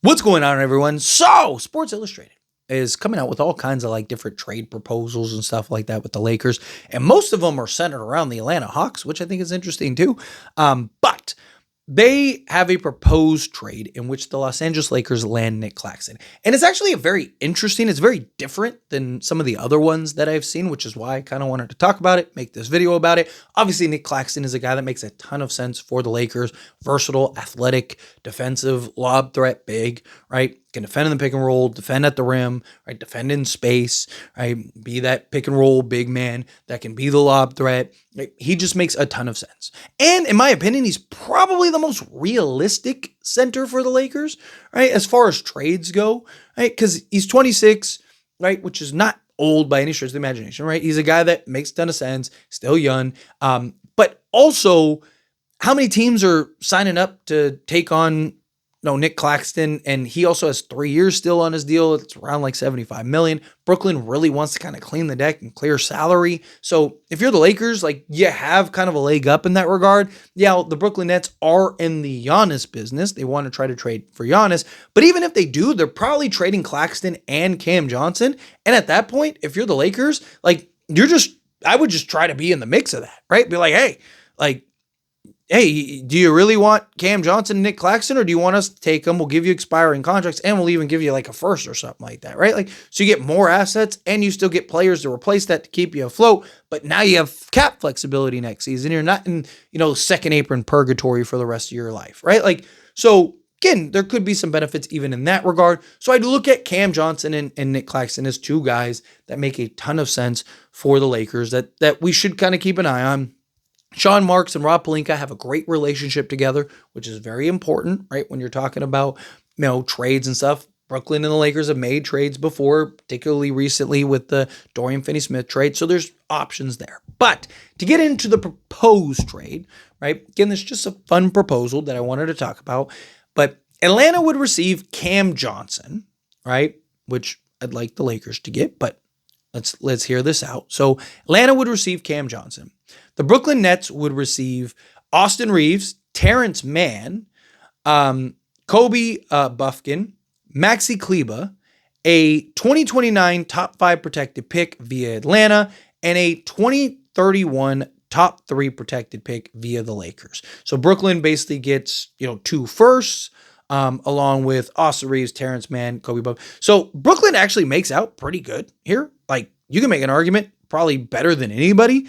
What's going on, everyone? So, Sports Illustrated is coming out with all kinds of like different trade proposals and stuff like that with the Lakers, and most of them are centered around the Atlanta Hawks, which I think is interesting too. But they have a proposed trade in which the Los Angeles Lakers land Nic Claxton. And it's actually it's very different than some of the other ones that I've seen, which is why I kind of wanted to talk about it, make this video about it. Obviously, Nic Claxton is a guy that makes a ton of sense for the Lakers. Versatile, athletic, defensive, lob threat, big, right? Can defend in the pick and roll, defend at the rim, right? Defend in space, right? Be that pick and roll big man that can be the lob threat. Right? He just makes a ton of sense. And in my opinion, he's probably the most realistic center for the Lakers, right? As far as trades go, right? Because he's 26, right? Which is not old by any stretch of the imagination, right? He's a guy that makes a ton of sense, still young. But also, how many teams are signing up to take on Nic Claxton, and he also has 3 years still on his deal. It's around like $75 million. Brooklyn really wants to kind of clean the deck and clear salary. So if you're the Lakers, like you have kind of a leg up in that regard. Yeah, the Brooklyn Nets are in the Giannis business. They want to try to trade for Giannis. But even if they do, they're probably trading Claxton and Cam Johnson. And at that point, if you're the Lakers, like I would just try to be in the mix of that, right? Be like, hey, do you really want Cam Johnson and Nic Claxton, or do you want us to take them? We'll give you expiring contracts, and we'll even give you like a first or something like that, right? Like, so you get more assets, and you still get players to replace that to keep you afloat. But now you have cap flexibility next season. You're not in, second apron purgatory for the rest of your life, right? Like, so again, there could be some benefits even in that regard. So I'd look at Cam Johnson and Nic Claxton as two guys that make a ton of sense for the Lakers that we should kind of keep an eye on. Sean Marks and Rob Pelinka have a great relationship together, which is very important, right? When you're talking about, trades and stuff. Brooklyn and the Lakers have made trades before, particularly recently with the Dorian Finney-Smith trade. So there's options there. But to get into the proposed trade, right? Again, this is just a fun proposal that I wanted to talk about. But Atlanta would receive Cam Johnson, right? Which I'd like the Lakers to get, but let's hear this out. So Atlanta would receive Cam Johnson. The Brooklyn Nets would receive Austin Reeves, Terrence Mann, Kobe Buffkin, Maxi Kleber, a 2029 top 5 protected pick via Atlanta, and a 2031 top 3 protected pick via the Lakers. So Brooklyn basically gets, 2 firsts, along with Austin Reeves, Terrence Mann, Kobe Buffkin. So Brooklyn actually makes out pretty good here. Like, you can make an argument probably better than anybody.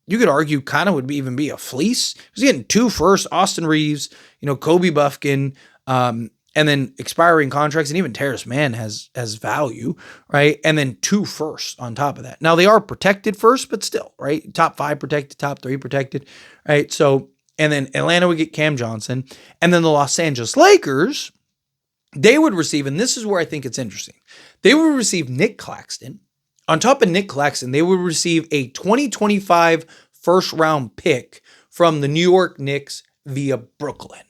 You could argue kind of would even be a fleece. He's getting 2 firsts, Austin Reeves, Kobe Buffkin, and then expiring contracts, and even Terrence Mann has value, right? And then 2 firsts on top of that. Now they are protected first, but still, right? Top 5 protected, top 3 protected, right? So, and then Atlanta would get Cam Johnson, and then the Los Angeles Lakers, they would receive, and this is where I think it's interesting, they would receive Nic Claxton. On top of Nic Claxton, they would receive a 2025 first-round pick from the New York Knicks via Brooklyn,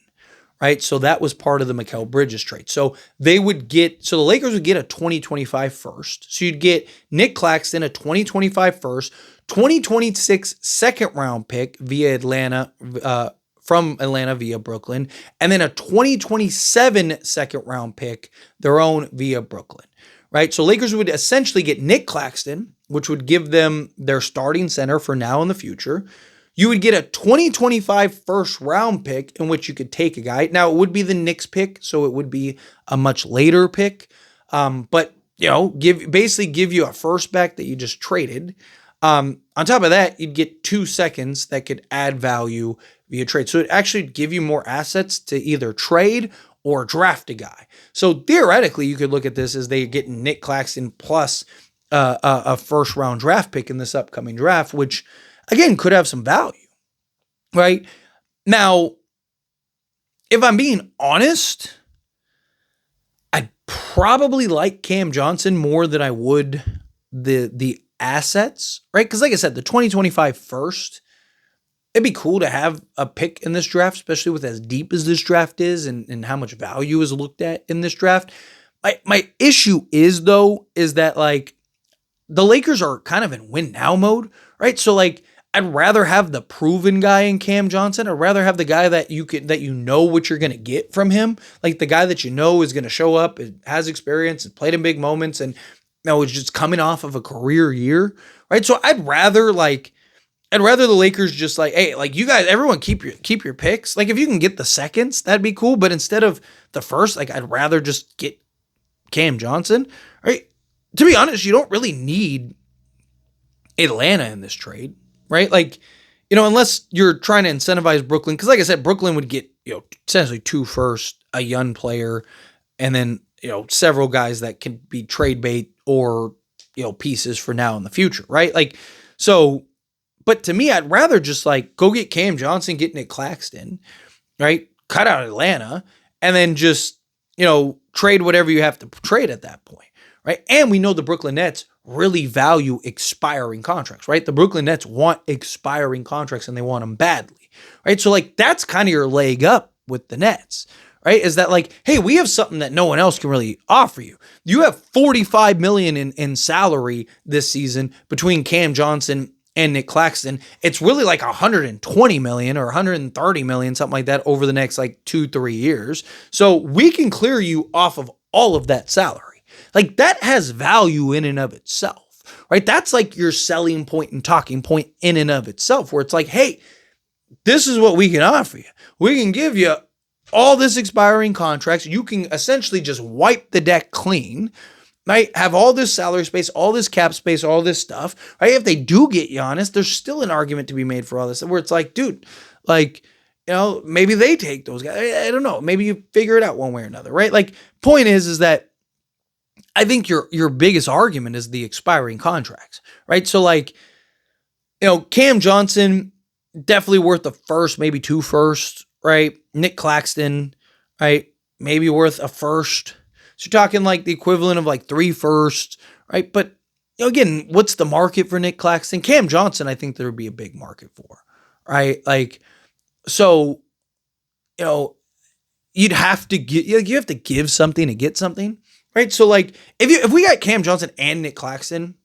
right? So that was part of the Mikal Bridges trade. So the Lakers would get a 2025 first. So you'd get Nic Claxton, a 2025 first, 2026 second-round pick via Atlanta, from Atlanta via Brooklyn, and then a 2027 second-round pick, their own via Brooklyn. Right, so Lakers would essentially get Nic Claxton, which would give them their starting center for now and the future. You would get a 2025 first round pick in which you could take a guy. Now, it would be the Knicks pick, so it would be a much later pick. But, give you a first back that you just traded. On top of that, you'd get 2 seconds that could add value via trade. So it actually give you more assets to either trade or draft a guy. So theoretically, you could look at this as they get Nic Claxton plus a first round draft pick in this upcoming draft, which again could have some value, right? Now, if I'm being honest, I'd probably like Cam Johnson more than I would the assets, right? Because like I said, the 2025 first, it'd be cool to have a pick in this draft, especially with as deep as this draft is and how much value is looked at in this draft. My issue is that like the Lakers are kind of in win now mode, right? So like I'd rather have the proven guy in Cam Johnson. I'd rather have the guy that you know what you're going to get from him, like the guy that you know is going to show up, has experience, and played in big moments, and is just coming off of a career year, right? So I'd rather the Lakers just like, hey, like you guys, everyone keep your picks. Like if you can get the seconds, that'd be cool. But instead of the first, like I'd rather just get Cam Johnson, right? To be honest, you don't really need Atlanta in this trade, right? Like, unless you're trying to incentivize Brooklyn, because like I said, Brooklyn would get, essentially 2 first, a young player, and then, several guys that can be trade bait or, pieces for now in the future, right? Like, so, but to me, I'd rather just like go get Cam Johnson, get Nic Claxton, right? Cut out Atlanta, and then just, trade whatever you have to trade at that point, right? And we know the Brooklyn Nets really value expiring contracts, right? The Brooklyn Nets want expiring contracts and they want them badly, right? So like that's kind of your leg up with the Nets, right? Is that like, hey, we have something that no one else can really offer you. You have $45 million in salary this season between Cam Johnson and Nic Claxton. It's really like $120 million or $130 million, something like that over the next like 2-3 years. So we can clear you off of all of that salary. Like that has value in and of itself, right? That's like your selling point and talking point in and of itself, where it's like, hey, this is what we can offer you. We can give you all this expiring contracts. You can essentially just wipe the deck clean, right? Have all this salary space, all this cap space, all this stuff, right? If they do get Giannis, there's still an argument to be made for all this, where it's like, dude, like, maybe they take those guys. I don't know. Maybe you figure it out one way or another, right? Like, point is that I think your biggest argument is the expiring contracts, right? So like, Cam Johnson, definitely worth a first, maybe 2 firsts, right? Nic Claxton, right? Maybe worth a first. So you're talking like the equivalent of like 3 firsts, right? But again, what's the market for Nic Claxton? Cam Johnson, I think there would be a big market for, right? Like, so, you'd have to you have to give something to get something. Right. So like if we got Cam Johnson and Nic Claxton,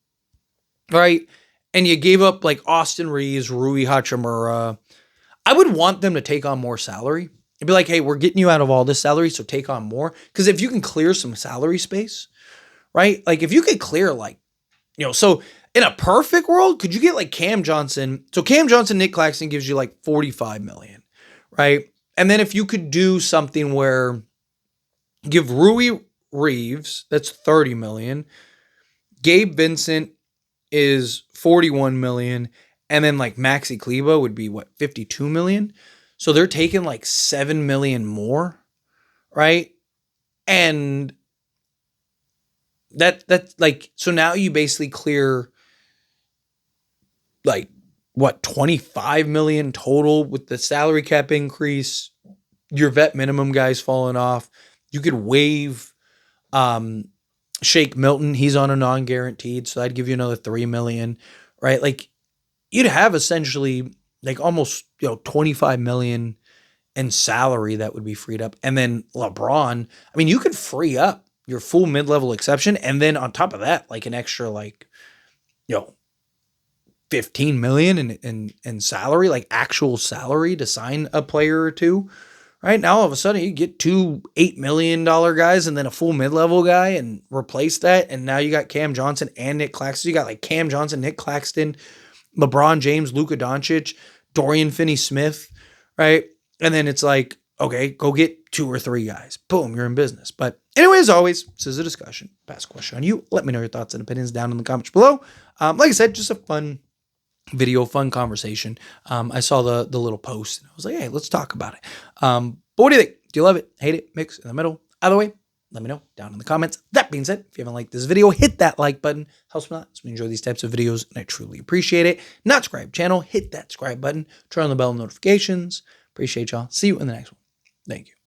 right, and you gave up like Austin Reeves, Rui Hachimura, I would want them to take on more salary. It'd be like, hey, we're getting you out of all this salary, so take on more. Because if you can clear some salary space, right? Like if you could clear like, so in a perfect world, could you get like Cam Johnson? So Cam Johnson, Nic Claxton gives you like $45 million, right? And then if you could do something where give Rui Reeves, that's $30 million. Gabe Vincent is $41 million. And then like Maxi Kleba would be what, $52 million? So they're taking like $7 million more, right? And that's like, so now you basically clear like what, $25 million total with the salary cap increase, your vet minimum guys falling off. You could waive Shake Milton, he's on a non-guaranteed, so I'd give you another $3 million, right? Like you'd have essentially like almost $25 million in salary that would be freed up. And then LeBron, I mean, you could free up your full mid-level exception, and then on top of that, like an extra like $15 million in salary, like actual salary to sign a player or two. Right now, all of a sudden, you get 2 $8 million guys and then a full mid-level guy and replace that. And now you got Cam Johnson and Nic Claxton. You got like Cam Johnson, Nic Claxton, LeBron James, Luka Doncic, Dorian Finney-Smith, right? And then it's like, okay, go get 2 or 3 guys. Boom, you're in business. But anyway, as always, this is a discussion. Pass a question on you. Let me know your thoughts and opinions down in the comments below. Like I said, just a fun video, fun conversation. I saw the little post and I was like, hey, let's talk about it. But what do you think? Do you love it? Hate it? Mix in the middle? Either way, let me know down in the comments. That being said, if you haven't liked this video, hit that like button. Helps me a lot. So we enjoy these types of videos and I truly appreciate it. Not subscribe channel, hit that subscribe button, turn on the bell notifications. Appreciate y'all. See you in the next one. Thank you.